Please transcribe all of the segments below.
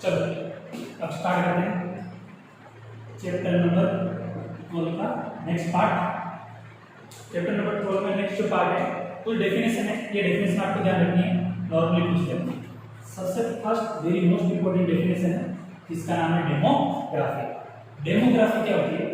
चलो अब स्टार्ट करते हैं चैप्टर नंबर 12 का नेक्स्ट पार्ट। चैप्टर नंबर 12 में नेक्स्ट जो पार्ट है कुछ डेफिनेशन है। ये डेफिनेशन आपको ध्यान रखनी है, नॉर्मली पूछते हैं। सबसे first very most important definition है जिसका नाम है डेमोग्राफी। डेमोग्राफी क्या होती है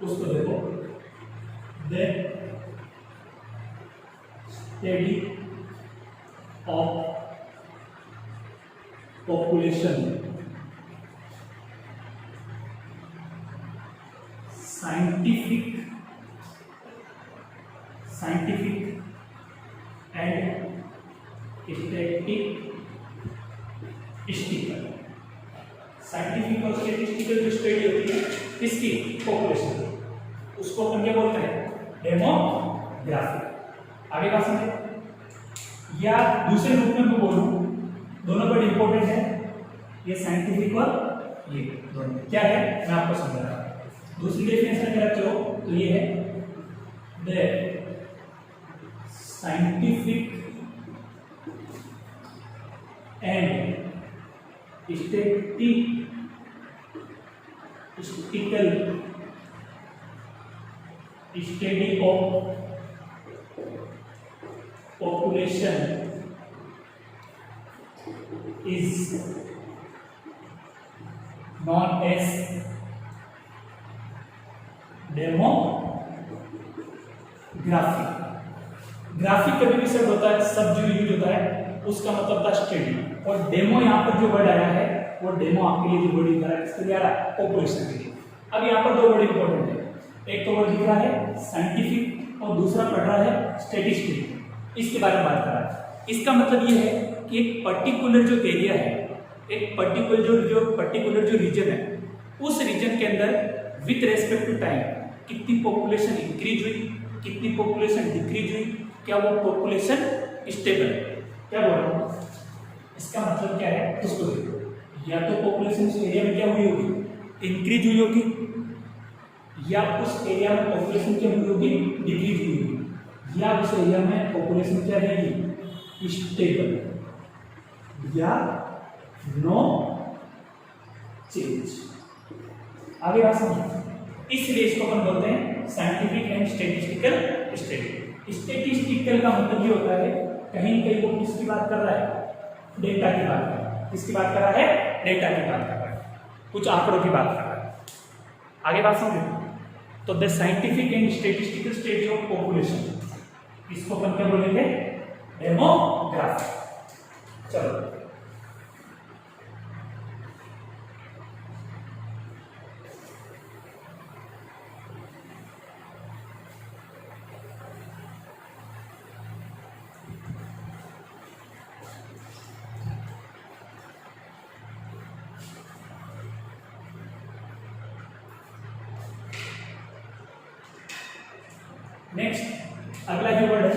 उसको देखो। The study of population, scientific and statistical। Scientific और स्टैटिस्टिकल जो स्टडी होती है किसकी, पॉपुलेशन, उसको अपन क्या बोलते हैं, डेमोग्राफी। आगे बात समझे या दूसरे रूप में मैं बोलूं, दोनों बड़े इंपॉर्टेंट है, ये साइंटिफिक और ये दोनों क्या है मैं आपको समझा रहा हूं। दूसरी डेफिनेशन अगर आप चलो तो ये है the scientific and statistical study of population is known as demography. Graphic कभी भी शब्द होता है, सब जो यूज होता है उसका मतलब था स्टडी, और डेमो यहाँ पर जो वर्ड आया है वो डेमो आपके लिए जो वर्ड दिख रहा है किसके लिए आ रहा है, पॉपुलेशन के लिए। अब यहाँ पर दो वर्ड इंपॉर्टेंट है, एक तो वर्ड दिख रहा है साइंटिफिक और दूसरा पढ़ रहा है स्टैटिस्टिक। इसके बारे में बात कर रहा है। इसका मतलब ये है कि एक पर्टिकुलर जो एरिया है, एक पर्टिकुलर जो रीजन है, उस रीजन के अंदर विथ रेस्पेक्ट टू टाइम कितनी पॉपुलेशन इंक्रीज हुई, कितनी पॉपुलेशन डिक्रीज हुई, क्या वो पॉपुलेशन स्टेबल है। क्या बोल रहा हूँ, इसका मतलब क्या है उसको देखो। या तो पॉपुलेशन उस एरिया में क्या हुई होगी, इंक्रीज हुई होगी, या उस एरिया में पॉपुलेशन क्या हुई होगी, डिक्रीज हुई होगी, या उस एरिया में पॉपुलेशन क्या रहेगी, स्टेबल, या नो चेंज। आगे बात समझो। इसलिए इसको अपन बोलते हैं scientific and statistical study. Statistical का मतलब ये होता है कहीं कहीं वो किसकी बात कर रहा है, डेटा की बात कर रहा है। किसकी बात कर रहा है, डेटा की बात कर रहा है, कुछ आंकड़ों की बात कर रहा है। आगे बात समझो। तो the scientific and statistical study of population, इसको अपन क्या बोलेंगे, डेमोग्राफी। चलो नेक्स्ट अगला जो वर्ड है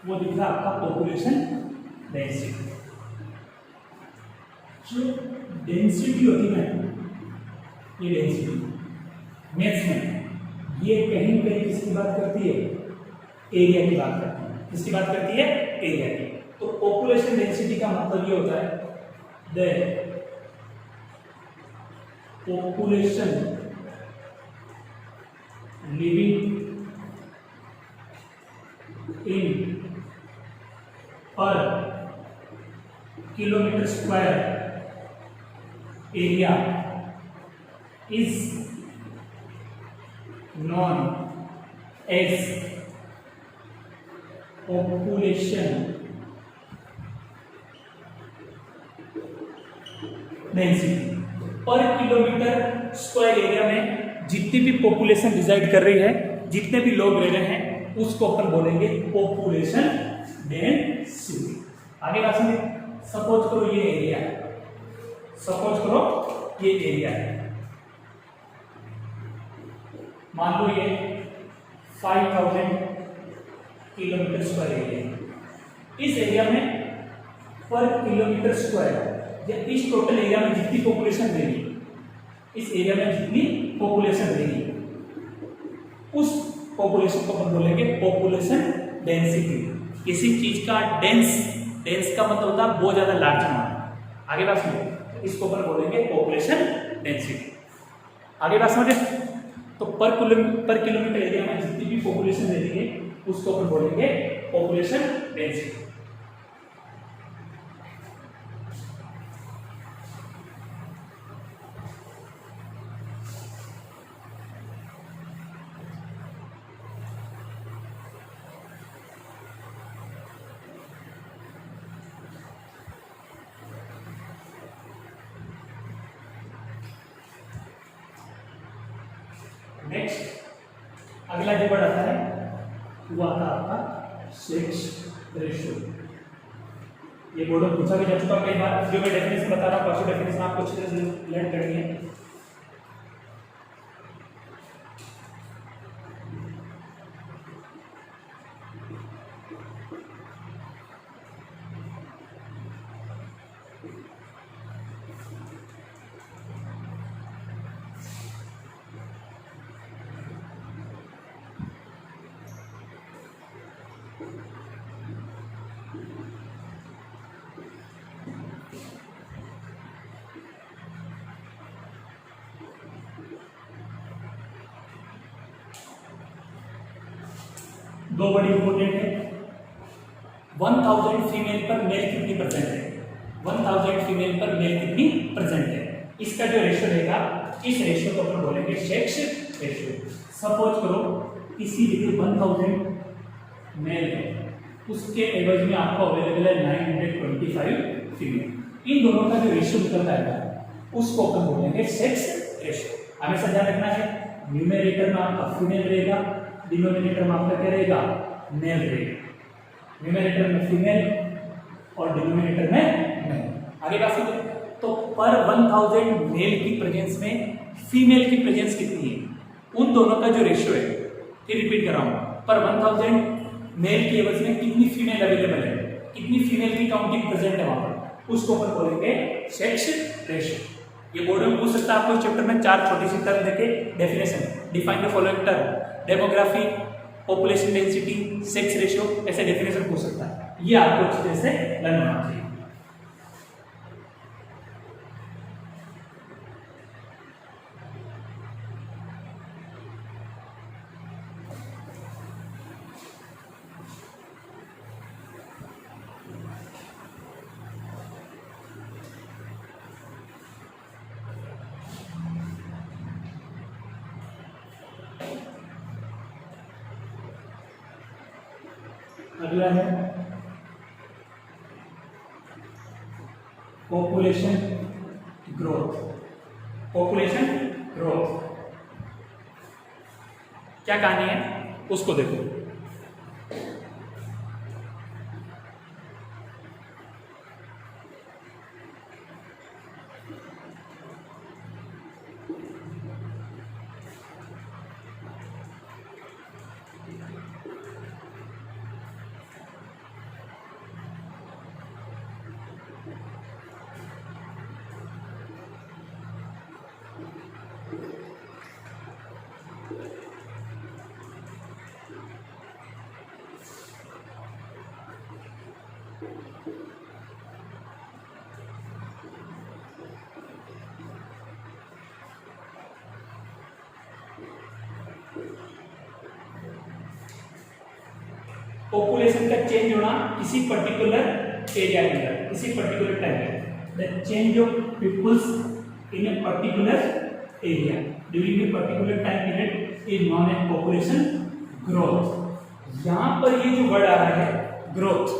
वो दिख रहा है आपका पॉपुलेशन डेंसिटी। जो डेंसिटी होती है, ये डेंसिटी मैथ्स में ये कहीं कहीं किसकी बात करती है, एरिया की बात करती है। किसकी बात करती है, एरिया की। तो पॉपुलेशन डेंसिटी का मतलब ये होता है the population living in per kilometer square area is known as population density. पर किलोमीटर स्क्वायर एरिया में जितनी भी पॉपुलेशन रिजाइड कर रही है, जितने भी लोग रह रहे हैं, उसको अपन बोलेंगे पॉपुलेशन डेंसिटी। आगे बात समझिए। सपोज करो ये एरिया है, सपोज करो ये एरिया है, मान लो ये 5000 किलोमीटर स्क्वायर एरिया। इस एरिया में पर किलोमीटर स्क्वायर या इस टोटल एरिया में जितनी पॉपुलेशन रहेगी, इस एरिया में जितनी पॉपुलेशन रहेगी, उस पॉपुलेशन को अपन बोलेंगे पॉपुलेशन डेंसिटी। किसी चीज का डेंस का मतलब होता है बहुत ज्यादा लार्ज अमाउंट, आगे बात समझे, इसको ऊपर बोलेंगे पॉपुलेशन डेंसिटी। आगे बात समझे, तो पर किलोमीटर एरिया में जितनी भी पॉपुलेशन रहती है उसको अपन बोलेंगे पॉपुलेशन डेंसिटी। नेक्स्ट अगला जो वर्ड आता है वो आता है आपका सेक्स रेशियो। ये बोर्ड में पूछा भी जा चुका कई बार, जो मैं डेफिनेशन बता रहा हूँ परसों डेफिनेशन आपको अच्छी तरह से लर्न करनी है। दो बड़ी इंपोर्टेंट है, 1000 फीमेल पर मेल कितनी परसेंट है, 1000 फीमेल पर मेल कितनी परसेंट है, इसका जो रेशियो रहेगा इस रेशियो को अपन बोलेंगे सेक्स रेशियो। सपोज करो किसी भी 1000 मेल है उसके एवज में आपको अवेलेबल है 925 फीमेल, इन दोनों का जो रेशियो निकलता है उसको अपन बोलेंगे सेक्स रेशियो। हमेशा ध्यान रखना है न्यूमेरेटर में आपका फीमेल रहेगा, डिनोमिनेटर में आपका क्या रहेगा मेल रहेगा। न्यूमेरेटर में फीमेल और डिनोमिनेटर में मेल। आगे बात समझे, तो पर 1000 मेल की प्रेजेंस में फीमेल की प्रेजेंस कितनी है, उन दोनों का जो रेशियो है, फिर रिपीट कर रहा हूं, पर 1000 मेल के एवज में कितनी फीमेल अवेलेबल है, कितनी फीमेल की काउंटिंग प्रेजेंट है वहां पर, उसको अपन बोलेंगे सेक्स रेशियो। ये बोर्ड में पूछ सकता है आपको चैप्टर में 4 छोटी सी टर्म देके definition, define the following term, demography, population density, sex ratio, ऐसे डेफिनेशन पूछ सकता है। ये आपको अच्छी तरह से लर्न होना चाहिए। अगला है पॉपुलेशन ग्रोथ। पॉपुलेशन ग्रोथ क्या कहानी है उसको देखो। पॉपुलेशन का चेंज होना किसी पर्टिकुलर एरिया के अंदर, किसी पर्टिकुलर टाइम में, the change of peoples in a particular area during a particular time period is known as population growth. यहाँ पर ये जो वर्ड आ रहा है ग्रोथ,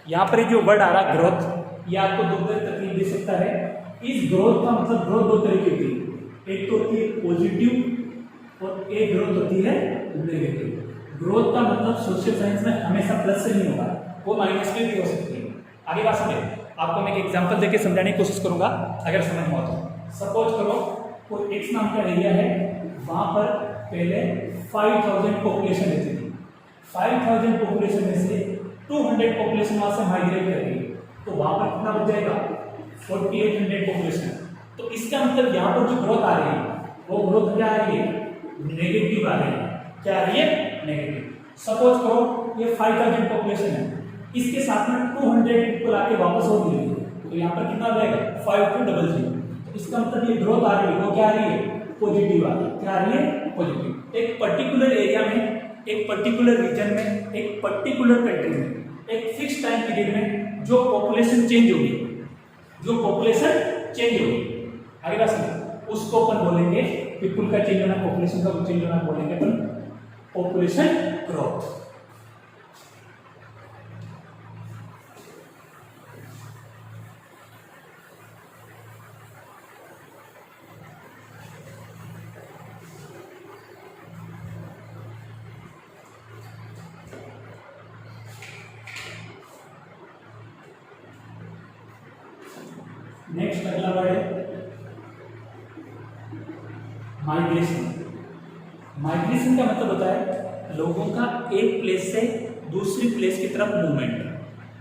यहाँ पर ये जो वर्ड आ रहा है ग्रोथ, ये आपको दो तरह तकलीफ दे सकता है। इस ग्रोथ का मतलब ग्रोथ दो तरह की होती है, एक तो होती है पॉजिटिव और एक ग्रोथ होती है नेगेटिव। ग्रोथ का मतलब सोशल साइंस में हमेशा प्लस से नहीं होगा, वो माइनस में भी हो सकती है। आगे बात समझे, आपको मैं एक एग्जांपल देके समझाने की कोशिश करूंगा अगर समझ में हो तो। सपोज करो कोई एक्स नाम का एरिया है, वहां पर पहले 5000 पॉपुलेशन रहती थी, 5000 पॉपुलेशन में से 200 पॉपुलेशन वहां से माइग्रेट कर गई, तो वहां पर कितना बच जाएगा 4800 पॉपुलेशन। तो इसका मतलब यहाँ पर जो ग्रोथ आ रही है वो ग्रोथ क्या आ रही है, नेगेटिव आ रही है। क्या आ रही है, नेगेटिव। सपोज करो ये 5000 पॉपुलेशन है, इसके साथ में 200 पीपल आके वापस हो गए, तो यहाँ पर कितना आ जाएगा 5200। तो इसका मतलब ये ग्रोथ आ रही है वो क्या आ रही है पॉजिटिव आ रही है। क्या आ रही है पॉजिटिव। एक पर्टिकुलर एरिया में, एक पर्टिकुलर रीजन में, एक पर्टिकुलर कंट्री में एक फिक्स टाइम पीरियड में जो पॉपुलेशन चेंज होगी, जो पॉपुलेशन चेंज होगी, आगे बात समझो, उसको अपन बोलेंगे पीपुल का चेंज होना, पॉपुलेशन का चेंज होना बोलेंगे अपन पॉपुलेशन ग्रोथ। नेक्स्ट अगला वर्ड है माइग्रेशन। माइग्रेशन का मतलब होता है लोगों का एक प्लेस से दूसरी प्लेस की तरफ मूवमेंट।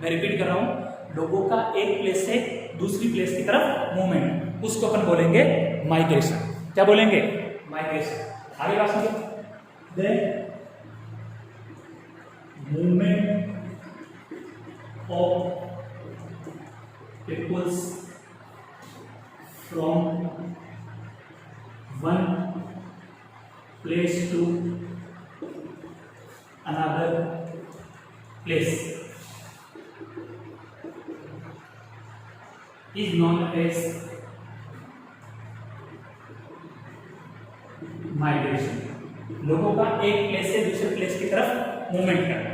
मैं रिपीट कर रहा हूं, लोगों का एक प्लेस से दूसरी प्लेस की तरफ मूवमेंट, उसको अपन बोलेंगे माइग्रेशन। क्या बोलेंगे माइग्रेशन। आगे बात समझो, the movement of peoples from one place to another place is known as migration। लोगों का एक प्लेस से दूसरे प्लेस की तरफ मूवमेंट करना,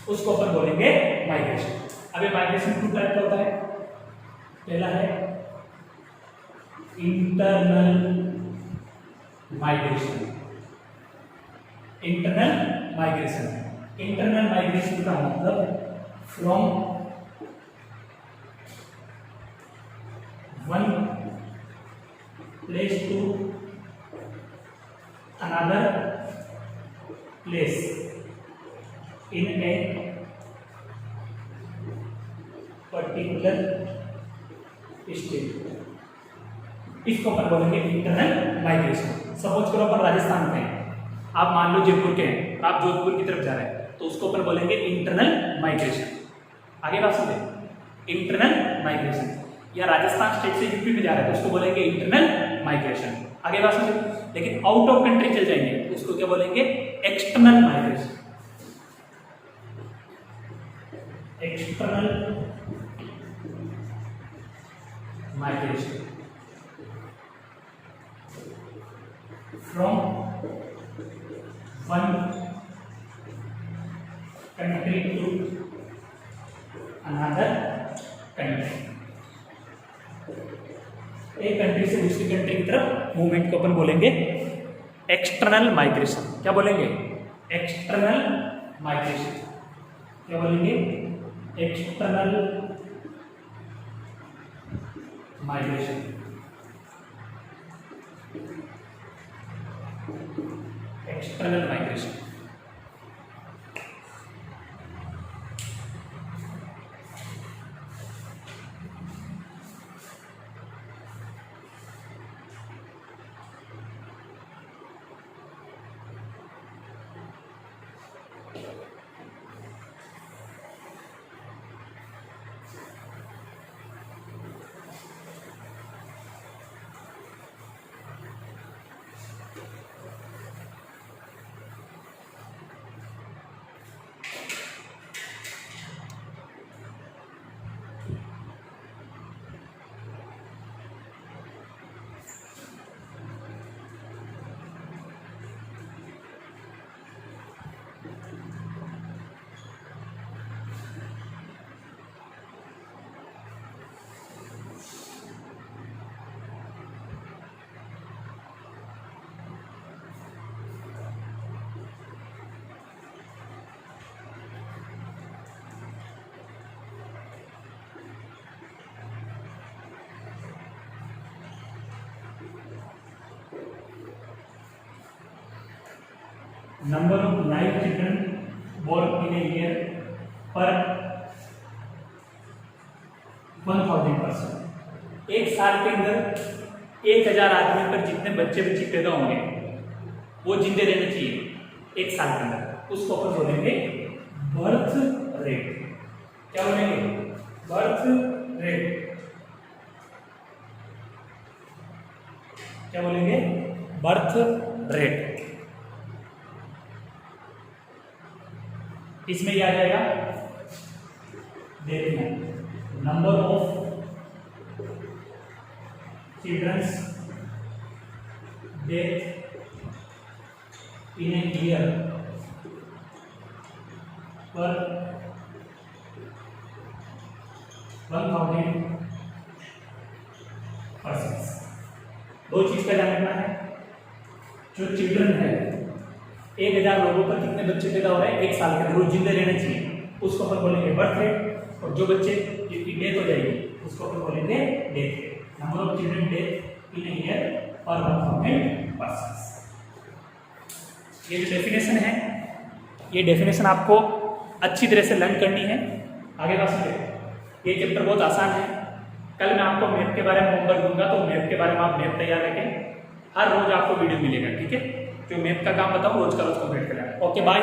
उसको अपन बोलेंगे माइग्रेशन। अब ये माइग्रेशन टू टाइप का होता है। पहला है internal migration. Internal migration, internal migration का मतलब from one place to another place in a particular state, इसको अपन बोलेंगे इंटरनल माइग्रेशन। सपोज करो अपन राजस्थान में हैं, आप मान लो जयपुर के हैं, आप जोधपुर की तरफ जा रहे हैं, तो उसको अपन बोलेंगे इंटरनल माइग्रेशन। आगे बात समझे, इंटरनल माइग्रेशन। या राजस्थान स्टेट से यूपी में जा रहे हैं तो उसको बोलेंगे इंटरनल माइग्रेशन। आगे बात समझे। लेकिन आउट ऑफ कंट्री चल जाएंगे तो उसको क्या बोलेंगे external migration. External migration from one country to another country, एक कंट्री से दूसरी कंट्री की तरफ मूवमेंट को अपन बोलेंगे एक्सटर्नल माइग्रेशन। क्या बोलेंगे एक्सटर्नल माइग्रेशन। क्या बोलेंगे external migration. External migration. number of live children born in a year per 1000%। एक साल के अंदर 1000 आदमी पर जितने बच्चे पैदा होंगे वो जिंदे रहने चाहिए एक साल के अंदर, उसको अपन बोलेंगे बर्थ रेट। क्या बोलेंगे बर्थ रेट। क्या बोलेंगे? Birth rate. इसमें ये आ जाएगा देखना number of childrens death in a year per 1000 persons. दो चीज का ध्यान रखना है, जो चिल्ड्रन है 1000 लोगों पर कितने बच्चे पैदा हो रहे हैं एक साल के अंदर, जिंदे रहने चाहिए, उसको अपन बोलेंगे बर्थ रेट। और जो बच्चे जिनकी डेथ हो जाएगी उसको अपन बोलेंगे death rate. Number of children death in a year per 1000 persons. ये जो डेफिनेशन है, ये डेफिनेशन आपको अच्छी तरह से लर्न करनी है। आगे बात सुनिए, ये चैप्टर बहुत आसान है। कल मैं आपको मैप के बारे में होमवर्क दूंगा, तो मैप के बारे में आप मैप तैयार रखें। हर रोज आपको वीडियो मिलेगा, ठीक है? जो मैप का काम बताऊँ रोज का रोज कंप्लीट करें। Okay bye.